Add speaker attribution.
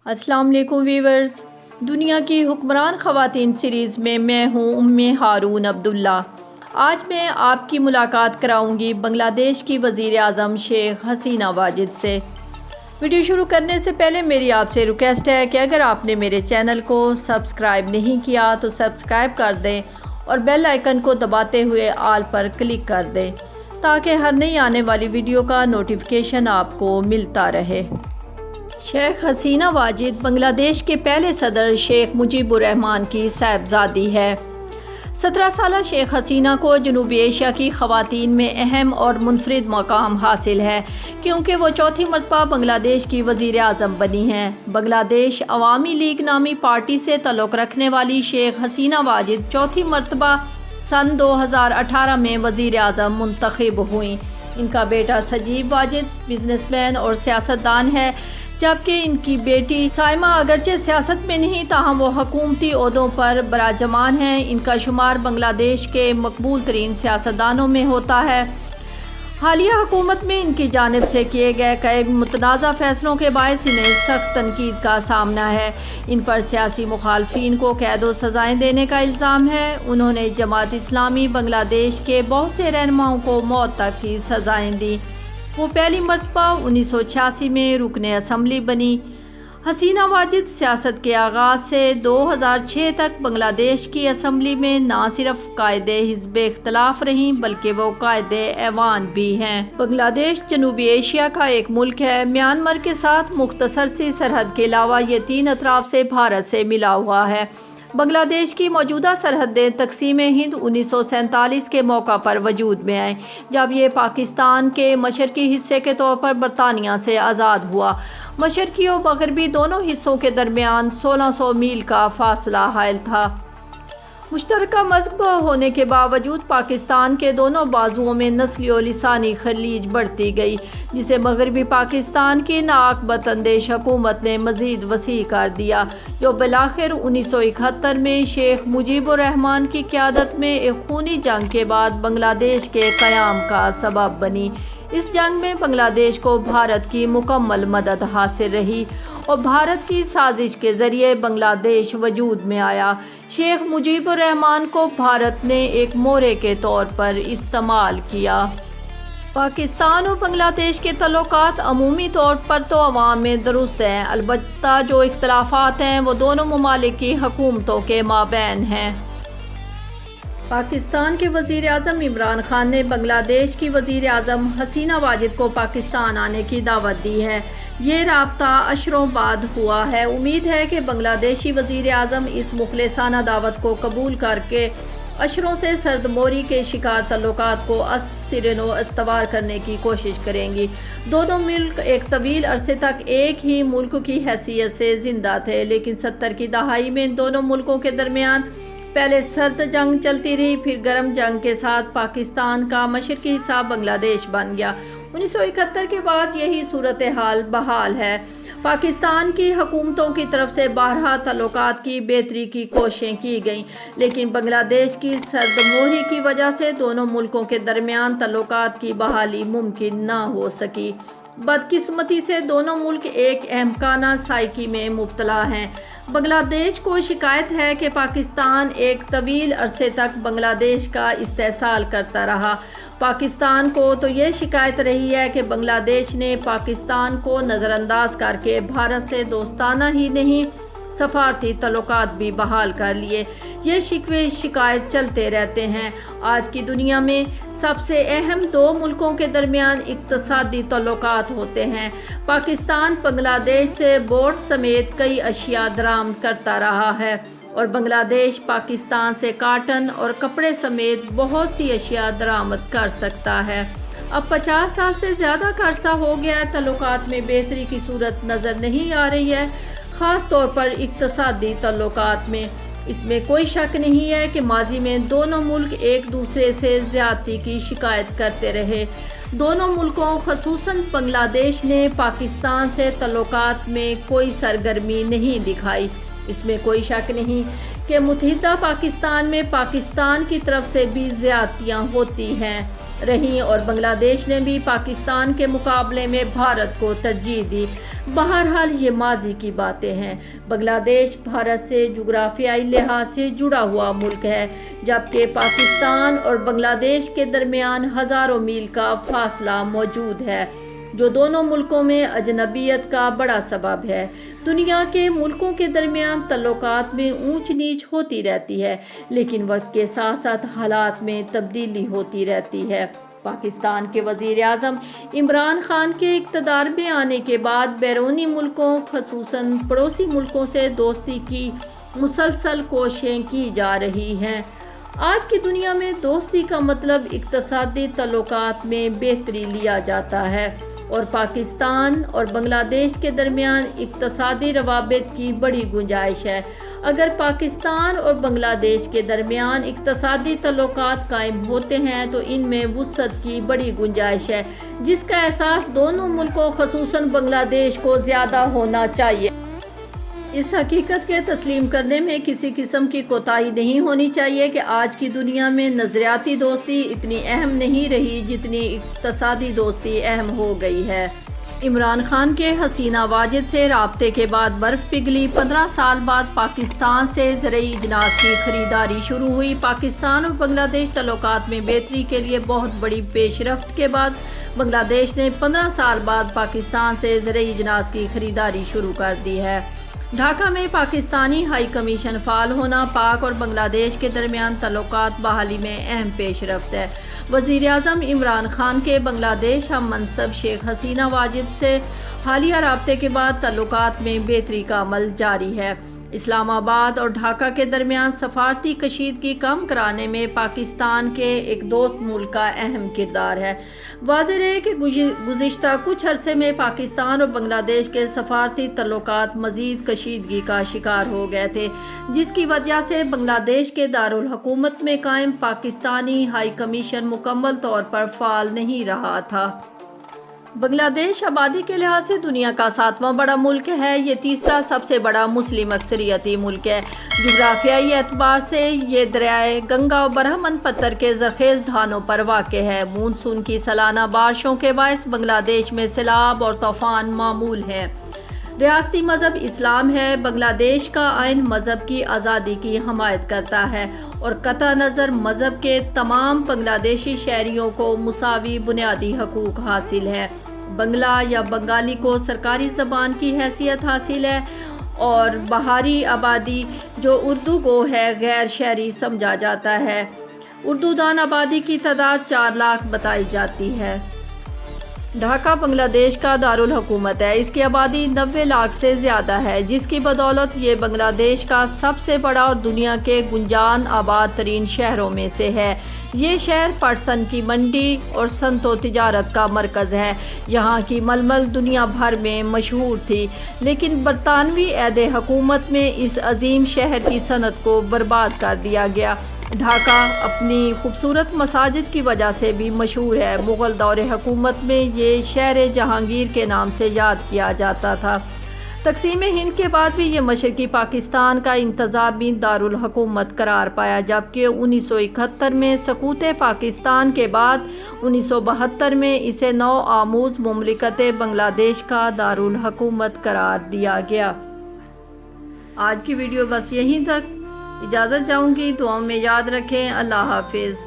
Speaker 1: अस्सलाम वालेकुम व्यूवर्स। दुनिया की हुक्मरान ख़वातीन सीरीज़ में मैं हूँ उम्मे हारून अब्दुल्ला। आज मैं आपकी मुलाकात कराऊंगी बांग्लादेश की वज़ीर आज़म शेख हसीना वाजिद से। वीडियो शुरू करने से पहले मेरी आपसे रिक्वेस्ट है कि अगर आपने मेरे चैनल को सब्सक्राइब नहीं किया तो सब्सक्राइब कर दें और बेल आइकन को दबाते हुए आल पर क्लिक कर दें ताकि हर नई आने वाली वीडियो का नोटिफिकेशन आपको मिलता रहे। शेख हसीना वाजिद बांग्लादेश के पहले सदर शेख मुजीबुर रहमान की साहबजादी है। 17 साल शेख हसीना को जनूबी एशिया की ख़वातीन में अहम और मुनफरिद मकाम हासिल है क्योंकि वो चौथी मरतबा बांग्लादेश की वज़ीर आज़म बनी हैं। बांग्लादेश अवामी लीग नामी पार्टी से तल्लुक़ रखने वाली शेख हसीना वाजिद चौथी मरतबा सन 2018 में वज़ीर आज़म मुंतखब हुई। इनका बेटा सजीब वाजिद बिजनेसमैन और सियासतदान है, जबकि इनकी बेटी साइमा अगरचे सियासत में नहीं ताहम वो हुकूमती ओहदों पर बराजमान हैं। इनका शुमार बांग्लादेश के मकबूल तरीन सियासतदानों में होता है। हालिया हुकूमत में इनकी जानिब से किए गए कई मुतनाज़ा फैसलों के बायस इन्हें सख्त तनकीद का सामना है। इन पर सियासी मुखालफिन को कैद व सज़ाएँ देने का इल्ज़ाम है। उन्होंने जमात इस्लामी बांग्लादेश के बहुत से रहनुमाओं को मौत तक की सज़ाएँ दी। वो पहली मरतबा 1986 में रुकने असम्बली बनी। हसीना वाजिद सियासत के आगाज़ से 2006 तक बांग्लादेश की असम्बली में ना सिर्फ कायदे हिज़्ब इख्तलाफ रहीं बल्कि वो कायदे ऐवान भी हैं। बांग्लादेश जनूबी एशिया का एक मुल्क है। म्यांमार के साथ मुख्तसर सी सरहद के अलावा ये 3 अतराफ से भारत से मिला हुआ है। बांग्लादेश की मौजूदा सरहदें तकसीम हिंद 1947 के मौका पर वजूद में आए, जब ये पाकिस्तान के मशरकी हिस्से के तौर पर बरतानिया से आज़ाद हुआ। मशरकी और मगरबी दोनों हिस्सों के दरमियान 1600 मील का फासला हायल था। मुश्तरका मज़हब होने के बावजूद पाकिस्तान के दोनों बाजुओं में नस्ली और लिसानी खलीज बढ़ती गई, जिसे मगरबी पाकिस्तान की नाकबत अंदेश हुकूमत ने मज़ीद वसी कर दिया, जो बिलाखिर 1971 में शेख मुजीबुर रहमान की क़यादत में एक खूनी जंग के बाद बांग्लादेश के क़याम का सबब बनी। इस जंग में बांग्लादेश को भारत की मुकम्मल मदद हासिल रही और भारत की साजिश के ज़रिए बांग्लादेश वजूद में आया। शेख मुजीबुर रहमान को भारत ने एक मोहरे के तौर पर इस्तेमाल किया। पाकिस्तान और बांग्लादेश के तल्लुकात अमूमी तौर पर तो अवाम में दुरुस्त हैं, अलबत्ता जो इख्तलाफात हैं वो दोनों ममालिक की हुकूमतों के माबैन हैं। पाकिस्तान के वज़ीर आज़म इमरान खान ने बांग्लादेश की वज़ीर आज़म हसीना वाजिद को पाकिस्तान आने की दावत दी है। ये राब्ता अशरों बाद हुआ है। उम्मीद है कि बांग्लादेशी वज़ीर आज़म इस मुखलिसाना दावत को कबूल करके अशरों से सर्दमोरी के शिकार तल्लुकात को सिरे-नो इस्तवार करने की कोशिश करेंगी। दोनों मुल्क एक तवील अरसे तक एक ही मुल्क की हैसियत से ज़िंदा थे, लेकिन 70 की दहाई में इन दोनों मुल्कों के दरमियान पहले सर्द जंग चलती रही, फिर गर्म जंग के साथ पाकिस्तान का मशरकी हिस्सा बांग्लादेश बन गया। 1971 के बाद यही सूरत हाल बहाल है। पाकिस्तान की हुकूमतों की तरफ से बारहा तल्लुकात की बेहतरी की कोशिशें की गईं, लेकिन बांग्लादेश की सर्दमोहरी की वजह से दोनों मुल्कों के दरमियान तल्लुकात की बहाली मुमकिन न हो सकी। बदकिस्मती से दोनों मुल्क एक अहमकाना साइकी में मुब्तला हैं। बांग्लादेश को शिकायत है कि पाकिस्तान एक तवील अरसे तक बांग्लादेश का इस्तेहसाल करता रहा। पाकिस्तान को तो ये शिकायत रही है कि बांग्लादेश ने पाकिस्तान को नज़रअंदाज करके भारत से दोस्ताना ही नहीं सफारती तल्लुकात भी बहाल कर लिए। ये शिकवे शिकायत चलते रहते हैं। आज की दुनिया में सबसे अहम 2 मुल्कों के दरमियान इक्तसादी तल्लुकात होते हैं। पाकिस्तान बांग्लादेश से बोट समेत कई अशिया दरामद करता रहा है और बांग्लादेश पाकिस्तान से काटन और कपड़े समेत बहुत सी अशिया दरामद कर सकता है। अब 50 साल से ज़्यादा का अरसा हो गया है, तल्लुकात में बेहतरी की सूरत नज़र नहीं आ रही है, ख़ास तौर पर इक्तसादी तल्लुकात में। इसमें कोई शक नहीं है कि माजी में दोनों मुल्क एक दूसरे से ज़्यादती की शिकायत करते रहे। दोनों मुल्कों ख़ुसूसन बांग्लादेश ने पाकिस्तान से तल्लुकात में कोई सरगर्मी नहीं दिखाई। इसमें कोई शक नहीं कि मुत्तहिदा पाकिस्तान में पाकिस्तान की तरफ से भी ज़्यादतियाँ होती हैं। رہیں اور بنگلہ دیش نے بھی پاکستان کے مقابلے میں بھارت کو ترجیح دی۔ بہرحال یہ ماضی کی باتیں ہیں۔ بنگلہ دیش بھارت سے جغرافیائی لحاظ سے جڑا ہوا ملک ہے، جبکہ پاکستان اور بنگلہ دیش کے درمیان ہزاروں میل کا فاصلہ موجود ہے، جو دونوں ملکوں میں اجنبیت کا بڑا سبب ہے۔ دنیا کے ملکوں کے درمیان تعلقات میں اونچ نیچ ہوتی رہتی ہے، لیکن وقت کے ساتھ ساتھ حالات میں تبدیلی ہوتی رہتی ہے۔ پاکستان کے وزیر اعظم عمران خان کے اقتدار میں آنے کے بعد بیرونی ملکوں خصوصاً پڑوسی ملکوں سے دوستی کی مسلسل کوششیں کی جا رہی ہیں۔ آج کی دنیا میں دوستی کا مطلب اقتصادی تعلقات میں بہتری لیا جاتا ہے، اور پاکستان اور بنگلہ دیش کے درمیان اقتصادی روابط کی بڑی گنجائش ہے۔ اگر پاکستان اور بنگلہ دیش کے درمیان اقتصادی تعلقات قائم ہوتے ہیں تو ان میں وسعت کی بڑی گنجائش ہے، جس کا احساس دونوں ملکوں خصوصاً بنگلہ دیش کو زیادہ ہونا چاہیے۔ اس حقیقت کے تسلیم کرنے میں کسی قسم کی کوتاہی نہیں ہونی چاہیے کہ آج کی دنیا میں نظریاتی دوستی اتنی اہم نہیں رہی جتنی اقتصادی دوستی اہم ہو گئی ہے۔ عمران خان کے حسینہ واجد سے رابطے کے بعد برف پگھلی۔ 15 سال بعد پاکستان سے زرعی اجناس کی خریداری شروع ہوئی۔ پاکستان اور بنگلہ دیش تعلقات میں بہتری کے لیے بہت بڑی پیش رفت کے بعد بنگلہ دیش نے 15 سال بعد پاکستان سے زرعی اجناس کی خریداری شروع کر دی ہے۔ ڈھاکہ میں پاکستانی ہائی کمیشن فعال ہونا پاک اور بنگلہ دیش کے درمیان تعلقات بحالی میں اہم پیش رفت ہے۔ وزیر اعظم عمران خان کے بنگلہ دیش ہم منصب شیخ حسینہ واجد سے حالیہ رابطے کے بعد تعلقات میں بہتری کا عمل جاری ہے۔ اسلام آباد اور ڈھاکہ کے درمیان سفارتی کشیدگی کم کرانے میں پاکستان کے ایک دوست ملک کا اہم کردار ہے۔ واضح ہے کہ گزشتہ کچھ عرصے میں پاکستان اور بنگلہ دیش کے سفارتی تعلقات مزید کشیدگی کا شکار ہو گئے تھے، جس کی وجہ سے بنگلہ دیش کے دارالحکومت میں قائم پاکستانی ہائی کمیشن مکمل طور پر فعال نہیں رہا تھا۔ بنگلہ دیش آبادی کے لحاظ سے دنیا کا 7واں بڑا ملک ہے۔ یہ تیسرا سب سے بڑا مسلم اکثریتی ملک ہے۔ جغرافیائی اعتبار سے یہ دریائے گنگا و برہمن پتر کے زرخیز دھانوں پر واقع ہے۔ مونسون کی سالانہ بارشوں کے باعث بنگلہ دیش میں سیلاب اور طوفان معمول ہیں۔ ریاستی مذہب اسلام ہے۔ بنگلہ دیش کا آئین مذہب کی آزادی کی حمایت کرتا ہے اور قطع نظر مذہب کے تمام بنگلہ دیشی شہریوں کو مساوی بنیادی حقوق حاصل ہیں۔ بنگلہ یا بنگالی کو سرکاری زبان کی حیثیت حاصل ہے اور بہاری آبادی جو اردو گو ہے غیر شہری سمجھا جاتا ہے۔ اردو دان آبادی کی تعداد 4 لاکھ بتائی جاتی ہے۔ ڈھاکہ بنگلہ دیش کا دارالحکومت ہے۔ اس کی آبادی 90 لاکھ سے زیادہ ہے، جس کی بدولت یہ بنگلہ دیش کا سب سے بڑا اور دنیا کے گنجان آباد ترین شہروں میں سے ہے۔ یہ شہر پٹسن کی منڈی اور صنعت و تجارت کا مرکز ہے۔ یہاں کی ململ دنیا بھر میں مشہور تھی، لیکن برطانوی عہد حکومت میں اس عظیم شہر کی صنعت کو برباد کر دیا گیا۔ ڈھاکہ اپنی خوبصورت مساجد کی وجہ سے بھی مشہور ہے۔ مغل دور حکومت میں یہ شہر جہانگیر کے نام سے یاد کیا جاتا تھا۔ تقسیم ہند کے بعد بھی یہ مشرقی پاکستان کا انتظامی دارالحکومت قرار پایا، جبکہ 1971 میں سقوط پاکستان کے بعد 1972 میں اسے نو آموز مملکت بنگلہ دیش کا دارالحکومت قرار دیا گیا۔ آج کی ویڈیو بس یہیں تک، اجازت چاہوں گی، دعاؤں میں یاد رکھیں۔ اللہ حافظ۔